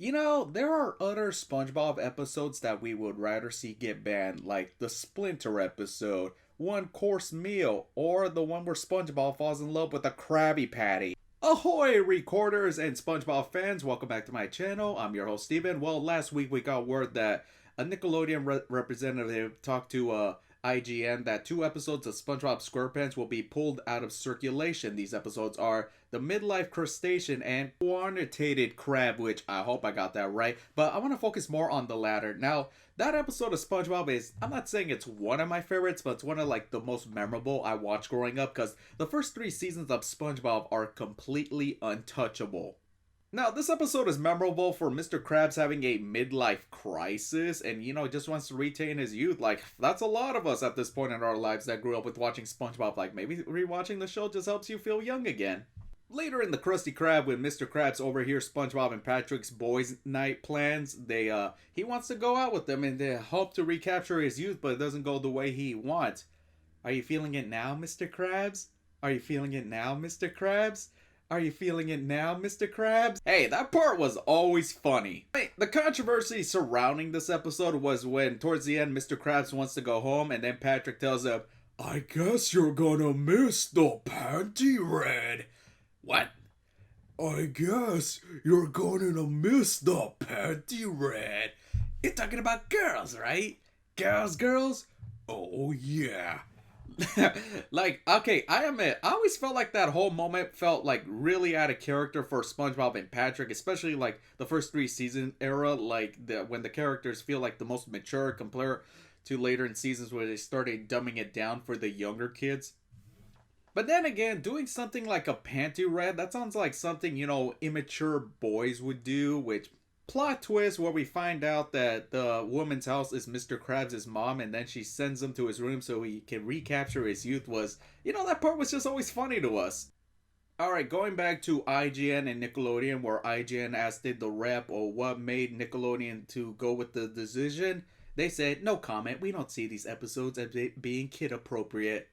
You know, there are other SpongeBob episodes that we would rather see get banned, like the Splinter episode, One Coarse Meal, or the one where SpongeBob falls in love with a Krabby Patty. Ahoy, recorders and SpongeBob fans! Welcome back to my channel. I'm your host, Steven. Well, last week we got word that a Nickelodeon representative talked to IGN that 2 episodes of SpongeBob SquarePants will be pulled out of circulation. These episodes are the Mid-Life Crusacean and Kwarantined Krab, which I hope I got that right, but I want to focus more on the latter. Now, that episode of SpongeBob is, I'm not saying it's one of my favorites, but it's one of like the most memorable I watched growing up, because the first 3 seasons of SpongeBob are completely untouchable. Now, this episode is memorable for Mr. Krabs having a midlife crisis and, just wants to retain his youth. Like, that's a lot of us at this point in our lives that grew up with watching SpongeBob. Like, maybe rewatching the show just helps you feel young again. Later in the Krusty Krab, when Mr. Krabs overhears SpongeBob and Patrick's boys' night plans, he wants to go out with them and they hope to recapture his youth, but it doesn't go the way he wants. Are you feeling it now, Mr. Krabs? Are you feeling it now, Mr. Krabs? Are you feeling it now, Mr. Krabs? Hey, that part was always funny. The controversy surrounding this episode was when, towards the end, Mr. Krabs wants to go home, and then Patrick tells him, I guess you're gonna miss the Panty Raid. What? I guess you're gonna miss the Panty Raid. You're talking about girls, right? Girls? Oh, yeah. Like, okay, I admit, I always felt like that whole moment felt like really out of character for SpongeBob and Patrick, especially like the first 3 season era, like when the characters feel like the most mature compared to later in seasons where they started dumbing it down for the younger kids. But then again, doing something like a Panty Raid, that sounds like something, immature boys would do, which plot twist where we find out that the woman's house is Mr. Krabs' mom, and then she sends him to his room so he can recapture his youth was, that part was just always funny to us. Alright, going back to IGN and Nickelodeon, where IGN asked the rep or what made Nickelodeon to go with the decision, they said, no comment, we don't see these episodes as being kid appropriate.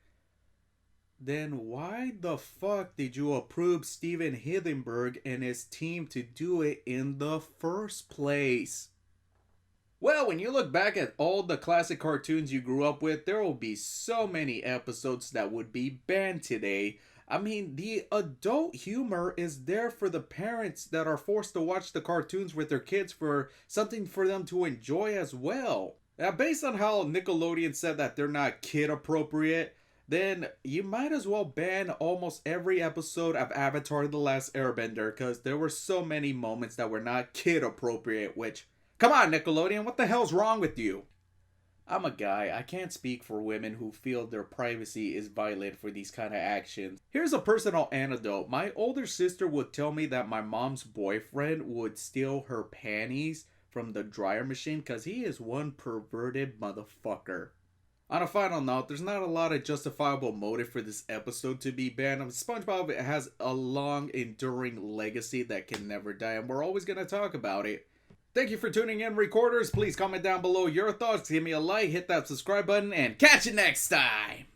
Then why the fuck did you approve Steven Hillenburg and his team to do it in the first place? Well, when you look back at all the classic cartoons you grew up with, there will be so many episodes that would be banned today. I mean, the adult humor is there for the parents that are forced to watch the cartoons with their kids for something for them to enjoy as well. Now, based on how Nickelodeon said that they're not kid appropriate, then you might as well ban almost every episode of Avatar: The Last Airbender, because there were so many moments that were not kid appropriate, which, come on Nickelodeon, what the hell's wrong with you? I'm a guy, I can't speak for women who feel their privacy is violated for these kind of actions. Here's a personal anecdote. My older sister would tell me that my mom's boyfriend would steal her panties from the dryer machine because he is one perverted motherfucker. On a final note, there's not a lot of justifiable motive for this episode to be banned. SpongeBob has a long, enduring legacy that can never die, and we're always going to talk about it. Thank you for tuning in, recorders. Please comment down below your thoughts, give me a like, hit that subscribe button, and catch you next time!